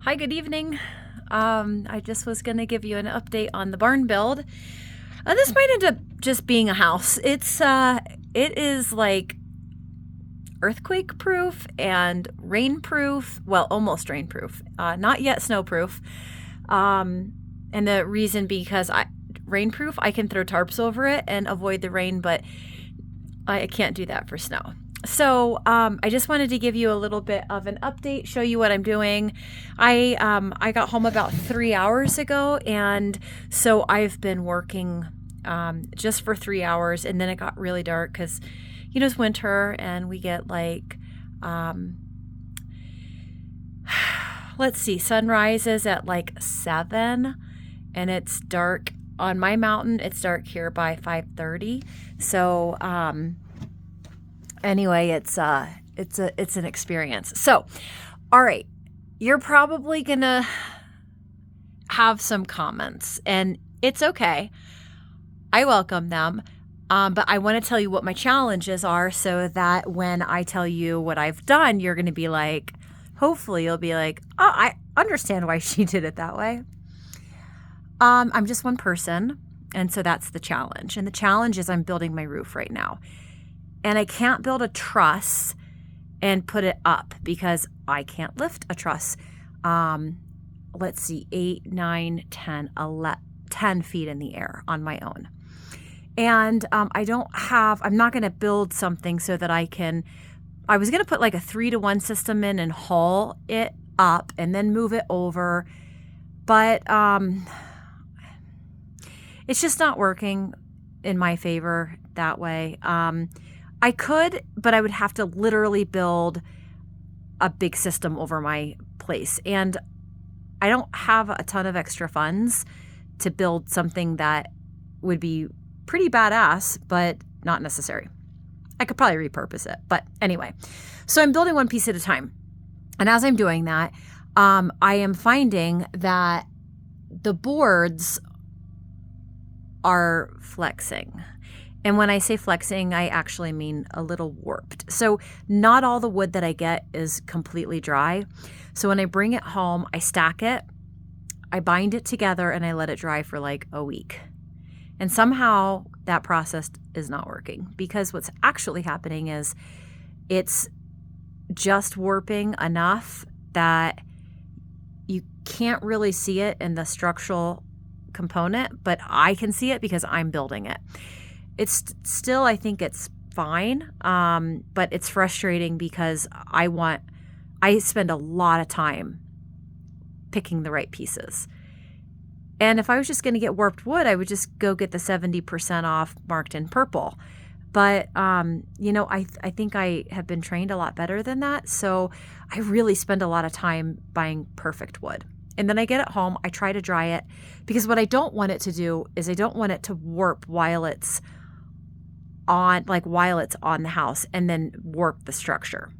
Hi, good evening. I just was going to give you an update on the barn build. This might end up just being a house. It is like earthquake proof and rain proof. Well, almost rain proof. Not yet snow proof. And the reason because rain proof, I can throw tarps over it and avoid the rain, but I can't do that for snow. So I just wanted to give you a little bit of an update, show you what I'm doing. I got home about 3 hours ago, and so I've been working just for 3 hours, and then it got really dark because, it's winter, and we get like, let's see, sunrise is at like 7, and it's dark on my mountain. It's dark here by 5:30. So anyway, it's an experience. So, all right, you're probably gonna have some comments, and it's okay. I welcome them, but I want to tell you what my challenges are, so that when I tell you what I've done, you're going to be like, hopefully, you'll be like, oh, I understand why she did it that way. I'm just one person, and so that's the challenge. And the challenge is I'm building my roof right now. And I can't build a truss and put it up because I can't lift a truss. Let's see, 8, 9, 10, 11, 10 feet in the air on my own. And I'm not going to build something so that I was going to put like a 3-to-1 system in and haul it up and then move it over. But it's just not working in my favor that way. I could, but I would have to literally build a big system over my place. And I don't have a ton of extra funds to build something that would be pretty badass, but not necessary. I could probably repurpose it. But anyway, so I'm building one piece at a time. And as I'm doing that, I am finding that the boards are flexing. And when I say flexing, I actually mean a little warped. So not all the wood that I get is completely dry. So when I bring it home, I stack it, I bind it together, and I let it dry for like a week. And somehow that process is not working, because what's actually happening is it's just warping enough that you can't really see it in the structural component, but I can see it because I'm building it. It's still, I think it's fine, but it's frustrating because I spend a lot of time picking the right pieces. And if I was just going to get warped wood, I would just go get the 70% off marked in purple. But, I think I have been trained a lot better than that. So I really spend a lot of time buying perfect wood. And then I get it home, I try to dry it, because what I don't want it to do is I don't want it to warp while it's on the house and then warp the structure.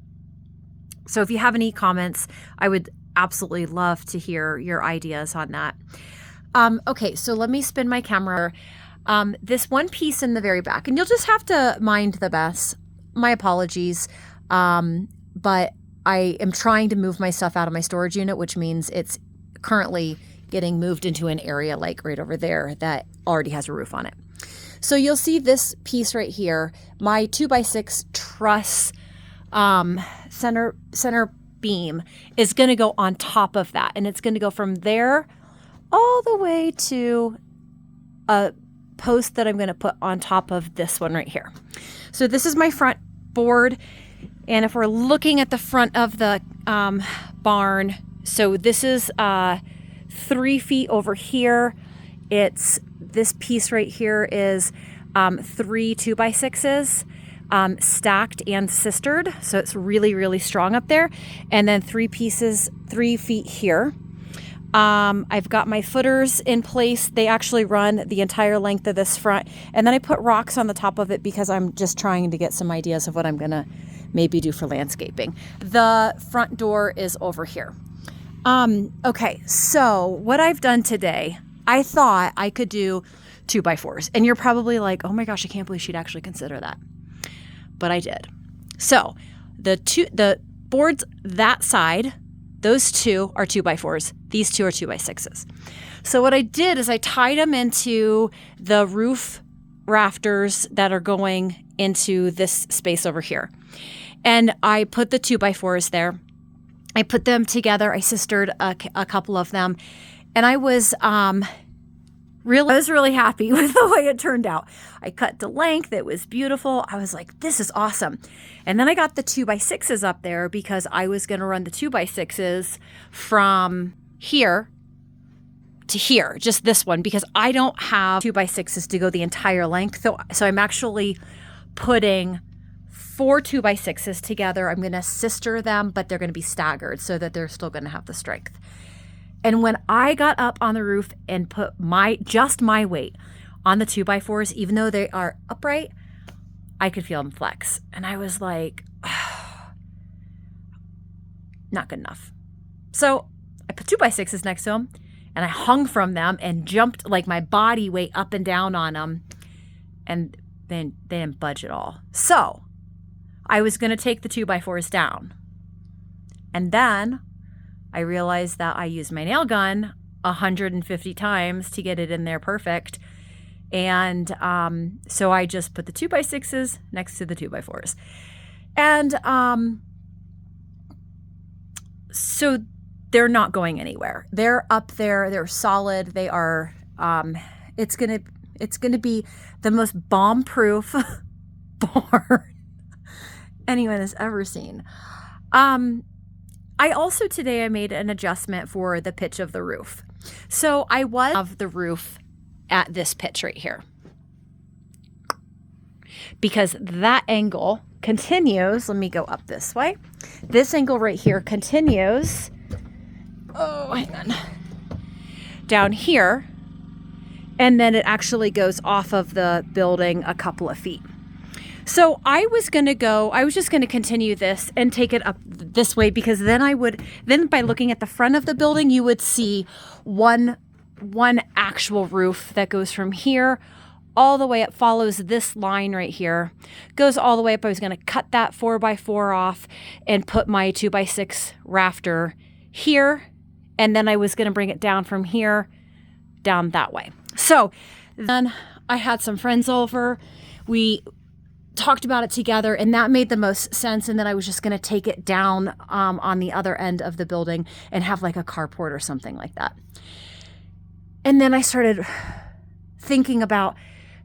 So if you have any comments, I would absolutely love to hear your ideas on that. Okay, so let me spin my camera. This one piece in the very back, and you'll just have to mind the mess. My apologies. But I am trying to move my stuff out of my storage unit, which means it's currently getting moved into an area like right over there that already has a roof on it. So you'll see this piece right here, my 2x6 truss center beam is going to go on top of that. And it's going to go from there all the way to a post that I'm going to put on top of this one right here. So this is my front board. And if we're looking at the front of the barn, so this is 3 feet over here. This piece right here is 3 2x6s stacked and sistered. So it's really, really strong up there. And then 3 feet here. I've got my footers in place. They actually run the entire length of this front. And then I put rocks on the top of it because I'm just trying to get some ideas of what I'm going to maybe do for landscaping. The front door is over here. Okay, so what I've done today, I thought I could do 2x4s. And you're probably like, oh my gosh, I can't believe she'd actually consider that. But I did. So the boards that side, Those two are 2x4s. These two are 2x6s. So what I did is I tied them into the roof rafters that are going into this space over here. And I put the 2x4s there. I put them together. I sistered a couple of them. And I was really happy with the way it turned out. I cut to length. It was beautiful. I was like, this is awesome. And then I got the 2x6s up there because I was going to run the 2x6s from here to here, just this one, because I don't have 2x6s to go the entire length. So I'm actually putting 4 2x6s together. I'm going to sister them, but they're going to be staggered so that they're still going to have the strength. And when I got up on the roof and put just my weight on the 2x4s, even though they are upright, I could feel them flex. And I was like, oh, not good enough. So I put 2x6s next to them and I hung from them and jumped like my body weight up and down on them. And then they didn't budge at all. So I was going to take the 2x4s down. And then I realized that I used my nail gun 150 times to get it in there perfect. And so I just put the 2x6s next to the 2x4s. And so they're not going anywhere. They're up there. They're solid. They are, it's going to be the most bomb-proof barn anyone has ever seen. I also today I made an adjustment for the pitch of the roof. So I was of the roof at this pitch right here because that angle continues. Let me go up this way. This angle right here continues. Oh, hang on. Down here. And then it actually goes off of the building a couple of feet. So I was just going to continue this and take it up this way because then by looking at the front of the building, you would see one actual roof that goes from here all the way up, follows this line right here, goes all the way up. I was going to cut that 4x4 off and put my 2x6 rafter here. And then I was going to bring it down from here down that way. So then I had some friends over. We talked about it together and that made the most sense. And then I was just going to take it down on the other end of the building and have like a carport or something like that. And then I started thinking about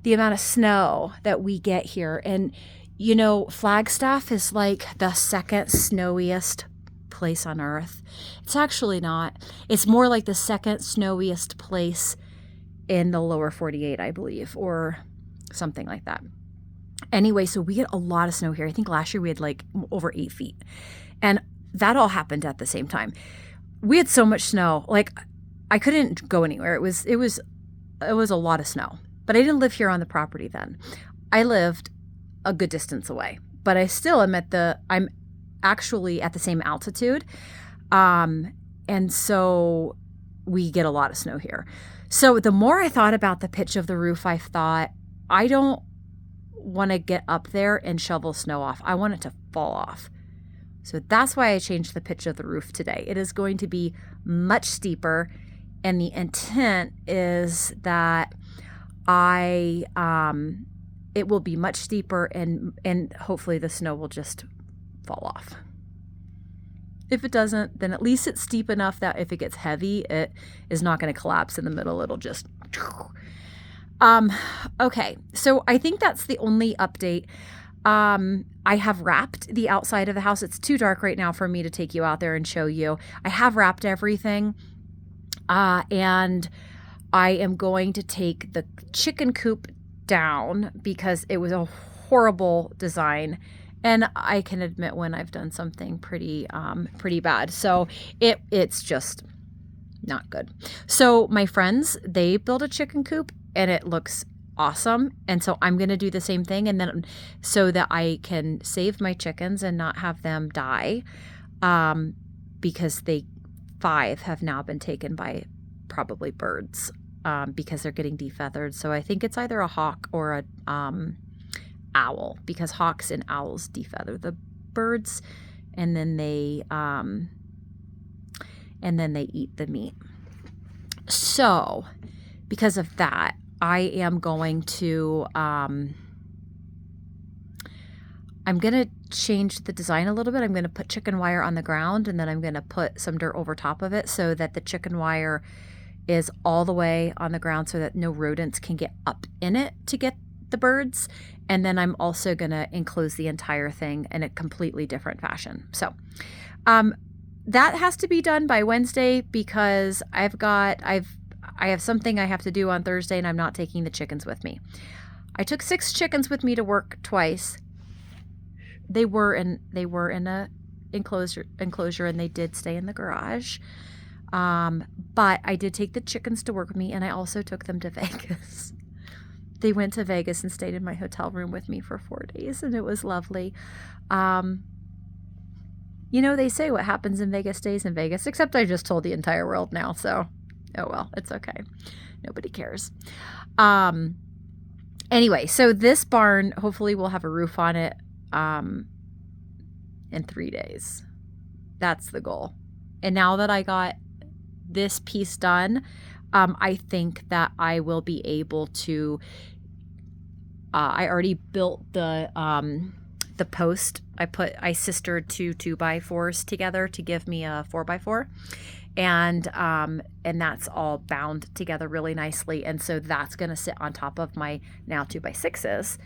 the amount of snow that we get here. And, you know, Flagstaff is like the second snowiest place on earth. It's actually not. It's more like the second snowiest place in the lower 48, I believe, or something like that. Anyway, so we get a lot of snow here. I think last year we had like over 8 feet. And that all happened at the same time. We had so much snow. Like I couldn't go anywhere. It was a lot of snow. But I didn't live here on the property then. I lived a good distance away. But I still am I'm actually at the same altitude. And so we get a lot of snow here. So the more I thought about the pitch of the roof, I thought, I don't want to get up there and shovel snow off. I want it to fall off. So that's why I changed the pitch of the roof today. It is going to be much steeper, and the intent is that it will be much steeper and hopefully the snow will just fall off. If it doesn't, then at least it's steep enough that if it gets heavy, it is not going to collapse in the middle. It'll just okay, so I think that's the only update. I have wrapped the outside of the house. It's too dark right now for me to take you out there and show you. I have wrapped everything, and I am going to take the chicken coop down because it was a horrible design. And I can admit when I've done something pretty bad. So it's just not good. So my friends, they built a chicken coop and it looks awesome. And so I'm going to do the same thing. And then so that I can save my chickens and not have them die, because 5 have now been taken by probably birds, because they're getting defeathered. So I think it's either a hawk or a owl, because hawks and owls defeather the birds and then they and then they eat the meat. So because of that, I am going to, I'm going to change the design a little bit. I'm going to put chicken wire on the ground, and then I'm going to put some dirt over top of it so that the chicken wire is all the way on the ground so that no rodents can get up in it to get the birds. And then I'm also going to enclose the entire thing in a completely different fashion. So that has to be done by Wednesday because I have something I have to do on Thursday, and I'm not taking the chickens with me. I took 6 chickens with me to work twice. They were in a enclosure, and they did stay in the garage. But I did take the chickens to work with me, and I also took them to Vegas. They went to Vegas and stayed in my hotel room with me for 4 days, and it was lovely. They say what happens in Vegas stays in Vegas, except I just told the entire world now, so oh well, it's okay. Nobody cares. Anyway, so this barn hopefully will have a roof on it in 3 days. That's the goal. And now that I got this piece done, I think that I will be able to, I already built the post. I sistered 2 2x4s together to give me a 4x4. And that's all bound together really nicely. And so that's going to sit on top of my now 2x6s.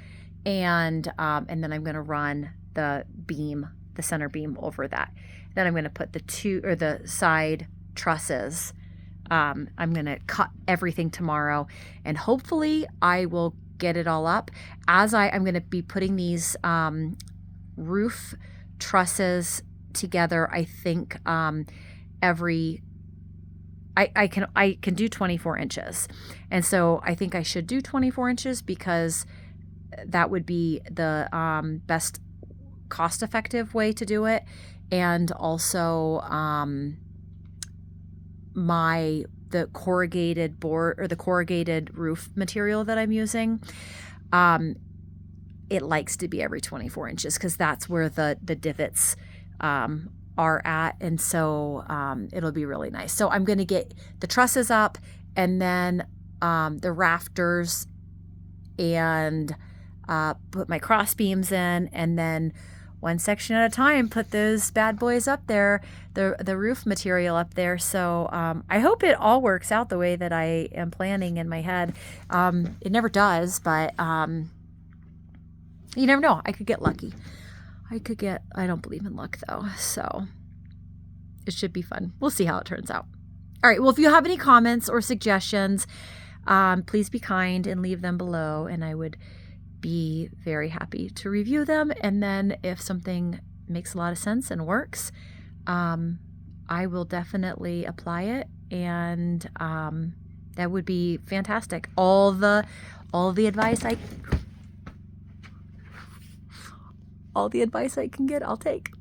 And then I'm going to run the center beam over that. Then I'm going to put the side trusses. I'm going to cut everything tomorrow, and hopefully I will get it all up. As I'm going to be putting these roof trusses together. I think I can do 24 inches. And so I think I should do 24 inches because that would be the best cost-effective way to do it. And also the corrugated board or the corrugated roof material that I'm using, it likes to be every 24 inches because that's where the divots are at. And so it'll be really nice. So I'm going to get the trusses up, and then the rafters, and put my cross beams in, and then one section at a time, put those bad boys up there, the roof material up there. So I hope it all works out the way that I am planning in my head. It never does, but you never know. I could get lucky. I don't believe in luck though. So it should be fun. We'll see how it turns out. All right. Well, if you have any comments or suggestions, please be kind and leave them below, and I would be very happy to review them. And then if something makes a lot of sense and works, I will definitely apply it, and that would be fantastic. All the advice I can get, I'll take.